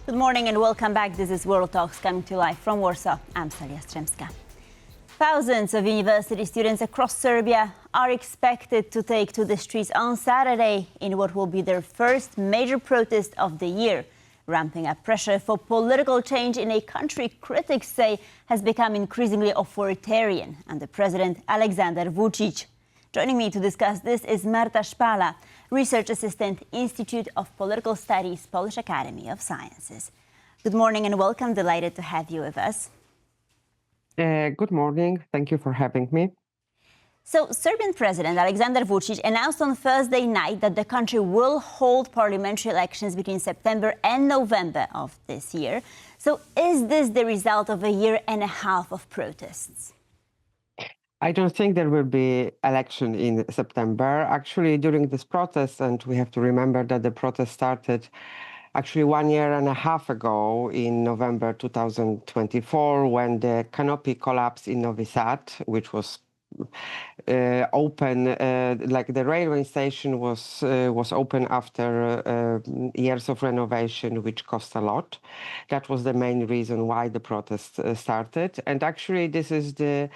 Good morning and welcome back. This is World Talks coming to you live from Warsaw. I'm Jastrzębska. Thousands of university students across Serbia are expected to take to the streets on Saturday in what will be their first major protest of the year, ramping up pressure for political change in a country critics say has become increasingly authoritarian under President Alexander Vučić. Joining me to discuss this is Marta Szpala, Research Assistant, Institute of Political Studies, Polish Academy of Sciences. Good morning and welcome. Delighted to have you with us. Good morning. Thank you for having me. So, Serbian President Alexander Vučić announced on Thursday night that the country will hold parliamentary elections between September and November of this year. So, is this the result of a year and a half of protests? I don't think there will be election in September. Actually, during this protest, and we have to remember that the protest started actually 1 year and a half ago in November 2024, when the canopy collapsed in Novi Sad, which was open, like the railway station was open after years of renovation, which cost a lot. That was the main reason why the protest started. And actually, this is the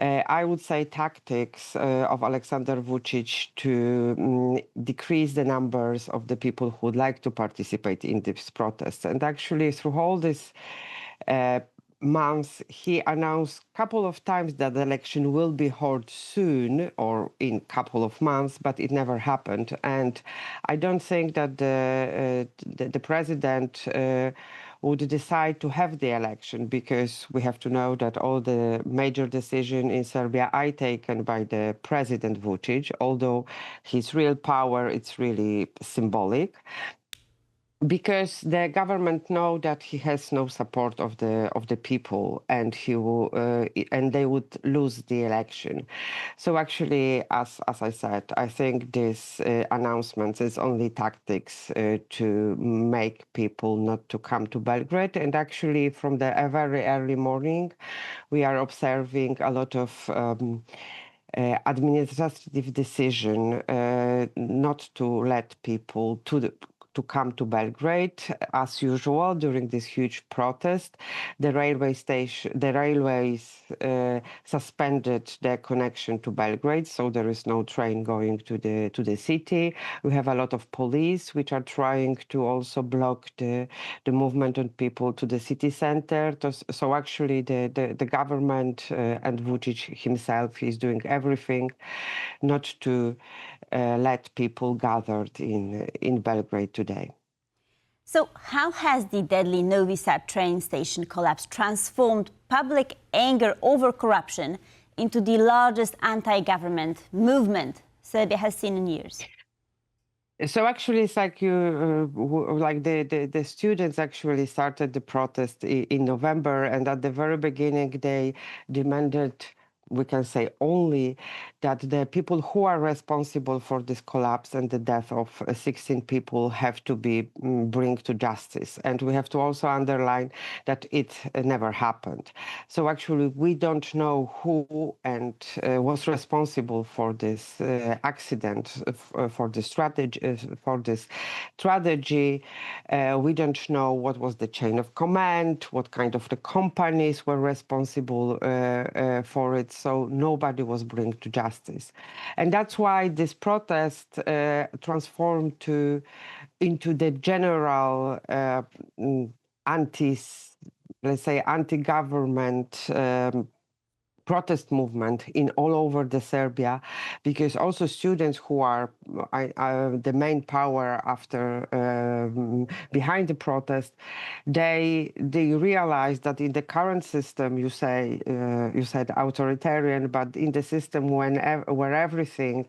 I would say tactics of Alexander Vučić to decrease the numbers of the people who would like to participate in this protest. And actually, through all this months, he announced a couple of times that the election will be held soon or in a couple of months, but it never happened. And I don't think that the president would decide to have the election, because we have to know that all the major decisions in Serbia are taken by the President Vučić, although his real power, it's really symbolic, because the government know that he has no support of the people, and he will and they would lose the election. So actually, as I said, I think this announcement is only tactics to make people not to come to Belgrade. And actually, from the very early morning, we are observing a lot of administrative decision not to let people to come to Belgrade. As usual, during this huge protest, the railways suspended their connection to Belgrade, so there is no train going to the city. We have a lot of police which are trying to also block the movement of people to the city center. So actually, the government and Vučić himself is doing everything not to let people gathered in Belgrade today. So how has the deadly Novi Sad train station collapse transformed public anger over corruption into the largest anti-government movement Serbia has seen in years? So actually, it's like the students actually started the protest in November, and at the very beginning they demanded, we can say, only that the people who are responsible for this collapse and the death of 16 people have to be brought to justice. And we have to also underline that it never happened. So actually, we don't know who and was responsible for this accident, for this tragedy. We don't know what was the chain of command, what kind of the companies were responsible for it. So nobody was brought to justice. And that's why this protest transformed into the general anti-government protest movement in all over the Serbia, because also students who are the main power after behind the protest, they realize that in the current system, you said authoritarian, but in the system where everything,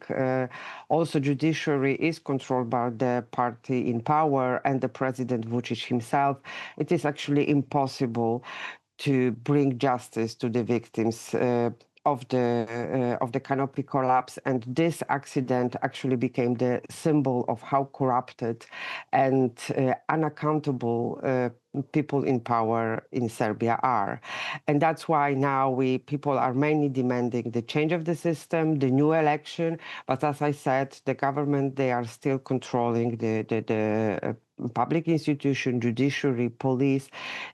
also judiciary, is controlled by the party in power and the President Vučić himself, it is actually impossible to bring justice to the victims of the canopy collapse. And this accident actually became the symbol of how corrupted and unaccountable people in power in Serbia are. And that's why now people are mainly demanding the change of the system, the new election. But as I said, the government, they are still controlling the public institution, judiciary, police,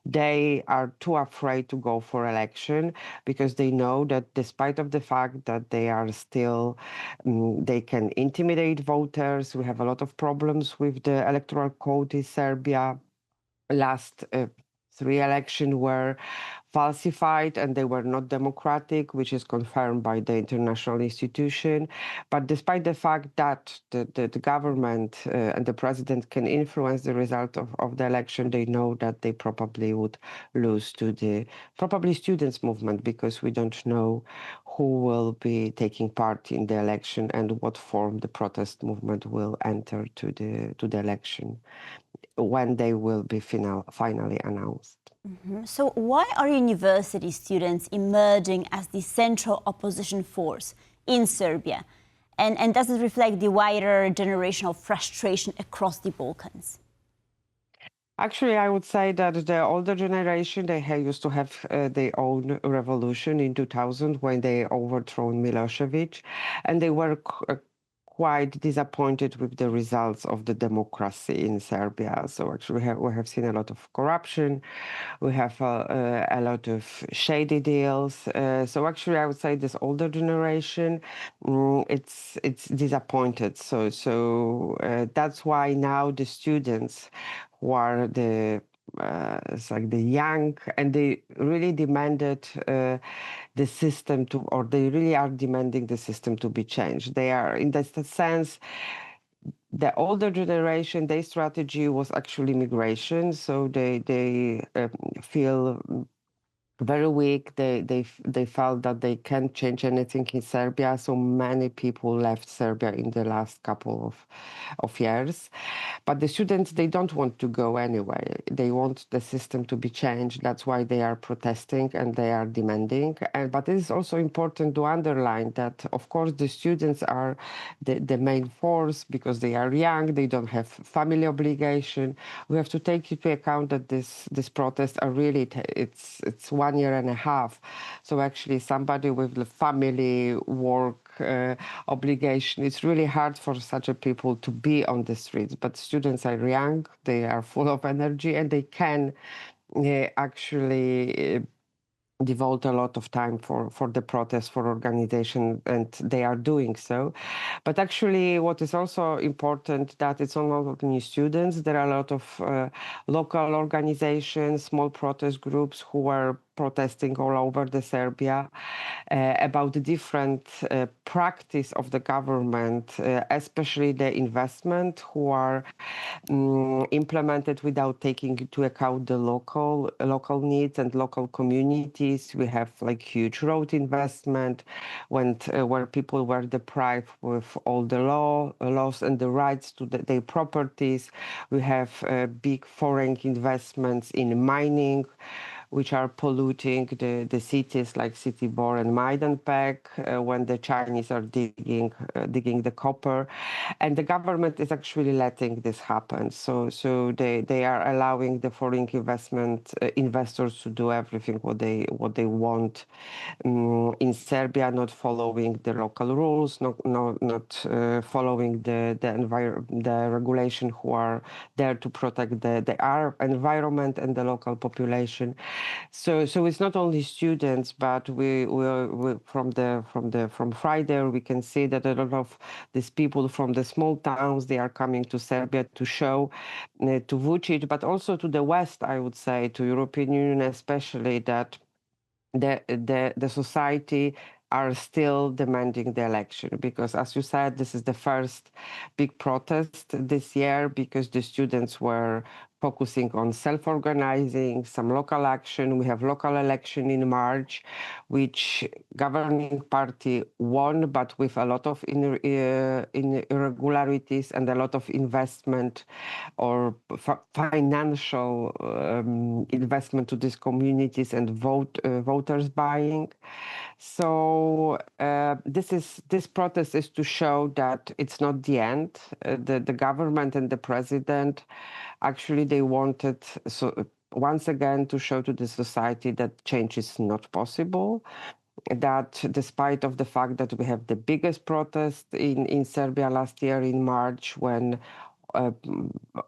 they are too afraid to go for election because they know that despite of the fact that they are still, they can intimidate voters. We have a lot of problems with the electoral code in Serbia. Last 3 elections were falsified and they were not democratic, which is confirmed by the international institution. But despite the fact that the government and the president can influence the result of the election, they know that they probably would lose to the probably students' movement, because we don't know who will be taking part in the election and what form the protest movement will enter to the election when they will be finally announced. So why are university students emerging as the central opposition force in Serbia? And does it reflect the wider generational frustration across the Balkans? Actually, I would say that the older generation, they used to have their own revolution in 2000 when they overthrown Milosevic, and they were quite disappointed with the results of the democracy in Serbia. So actually we have seen a lot of corruption, we have a lot of shady deals. So actually I would say this older generation, it's disappointed. So that's why now the students who are it's like the young, and they really demanded the system to, or they really are demanding the system to be changed. They are, in that sense, the older generation, their strategy was actually migration. So they feel very weak. They felt that they can't change anything in Serbia. So many people left Serbia in the last couple of years. But the students, they don't want to go anyway. They want the system to be changed. That's why they are protesting and they are demanding. But it is also important to underline that, of course, the students are the main force because they are young. They don't have family obligation. We have to take into account that these protests are really, it's 1 year and a half. So actually somebody with the family, work, obligation, it's really hard for such a people to be on the streets. But students are young, they are full of energy, and they can actually devote a lot of time for the protest, for organization, and they are doing so. But actually what is also important that it's not only students, there are a lot of local organizations, small protest groups who are protesting all over the Serbia about the different practice of the government, especially the investment who are implemented without taking into account the local needs and local communities. We have like huge road investment where people were deprived with all the laws and the rights to their properties. We have big foreign investments in mining, which are polluting the cities like Sitibor and Majdanpek when the Chinese are digging the copper, and the government is actually letting this happen. So they are allowing the foreign investors to do everything what they want in Serbia, not following the local rules, not following the regulation who are there to protect the environment and the local population. So it's not only students, but we from Friday we can see that a lot of these people from the small towns, they are coming to Serbia to show to Vučić, but also to the West, I would say, to European Union especially, that the society are still demanding the election, because as you said, this is the first big protest this year because the students were focusing on self-organizing, some local action. We have local election in March, which governing party won, but with a lot of irregularities and a lot of investment or financial investment to these communities and voters buying. So this protest is to show that it's not the end. The government and the president, actually, they wanted once again to show to the society that change is not possible. That despite of the fact that we have the biggest protest in Serbia last year in March, when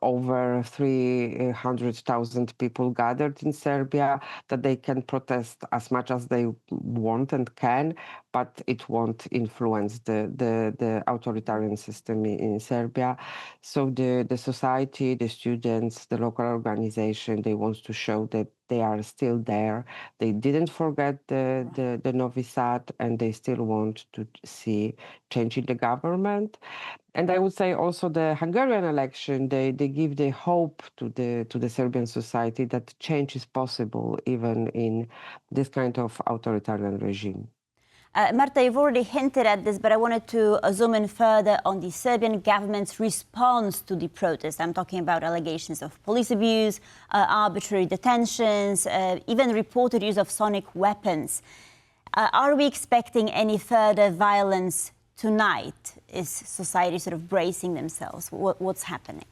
over 300,000 people gathered in Serbia, that they can protest as much as they want and can, but it won't influence the authoritarian system in Serbia. So the society, the students, the local organization, they want to show that they are still there. They didn't forget the Novi Sad, and they still want to see change in the government. And I would say also the Hungarian election, they give the hope to the Serbian society that change is possible even in this kind of authoritarian regime. Marta, you've already hinted at this, but I wanted to zoom in further on the Serbian government's response to the protest. I'm talking about allegations of police abuse, arbitrary detentions, even reported use of sonic weapons. Are we expecting any further violence tonight? Is society sort of bracing themselves? What's happening?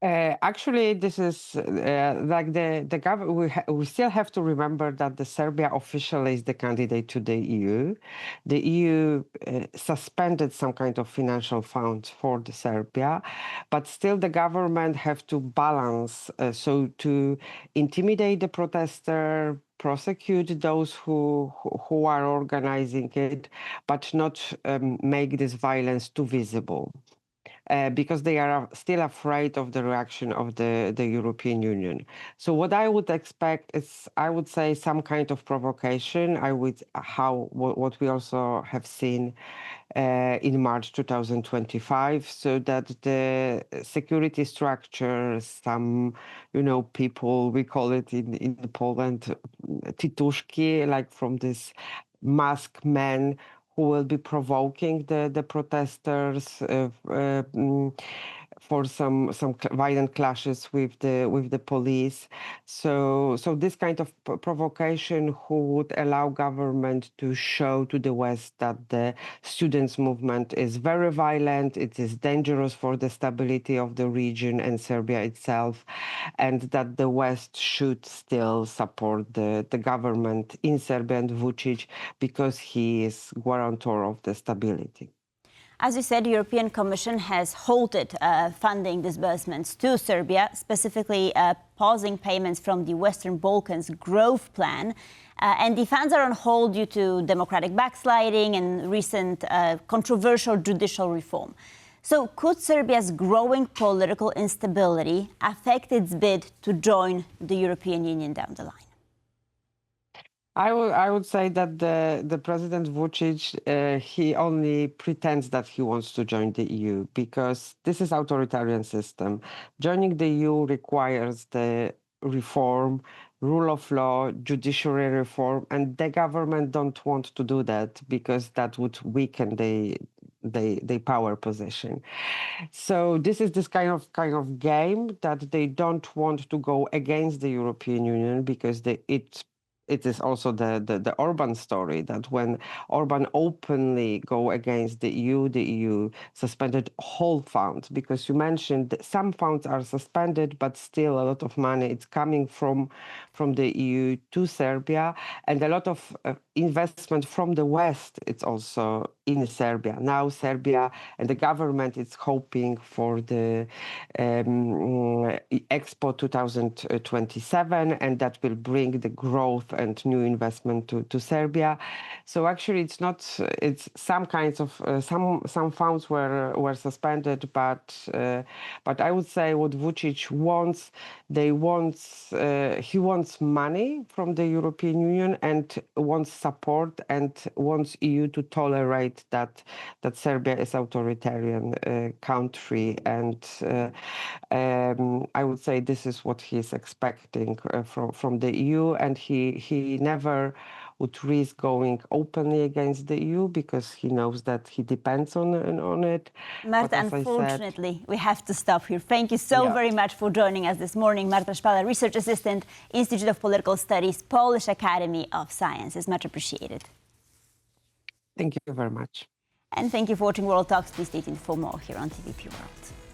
Actually, this is like the government. We still have to remember that the Serbia officially is the candidate to the EU. The EU suspended some kind of financial funds for the Serbia, but still the government have to balance. So to intimidate the protester, prosecute those who are organizing it, but not make this violence too visible. Because they are still afraid of the reaction of the European Union. So what I would expect is, I would say, some kind of provocation. What we also have seen in March 2025, so that the security structure, some, people, we call it in Poland, titushki, like from this masked men, who will be provoking the protesters for some violent clashes with the police. So this kind of provocation who would allow government to show to the West that the students' movement is very violent, it is dangerous for the stability of the region and Serbia itself, and that the West should still support the government in Serbia and Vučić, because he is guarantor of the stability. As you said, the European Commission has halted funding disbursements to Serbia, specifically pausing payments from the Western Balkans growth plan. And the funds are on hold due to democratic backsliding and recent controversial judicial reform. So could Serbia's growing political instability affect its bid to join the European Union down the line? I would say that the President Vučić, he only pretends that he wants to join the EU, because this is authoritarian system. Joining the EU requires the reform, rule of law, judiciary reform, and the government don't want to do that, because that would weaken the power position. So this is this kind of game that they don't want to go against the European Union, because it is also the Orban story, that when Orban openly go against the EU suspended whole funds, because you mentioned that some funds are suspended, but still a lot of money is coming from the EU to Serbia, and a lot of investment from the West, it's also in Serbia. Now Serbia and the government is hoping for the Expo 2027, and that will bring the growth and new investment to Serbia. So actually it's some kinds of some funds were suspended, but I would say what Vučić wants, he wants money from the European Union and wants support and wants EU to tolerate that Serbia is authoritarian country, and I would say this is what he's expecting from the EU, and he never would risk going openly against the EU, because he knows that he depends on it. Marta, unfortunately, we have to stop here. Thank you so very much for joining us this morning. Marta Szpala, Research Assistant, Institute of Political Studies, Polish Academy of Sciences. Much appreciated. Thank you very much. And thank you for watching World Talks. Please stay tuned for more here on TVP World.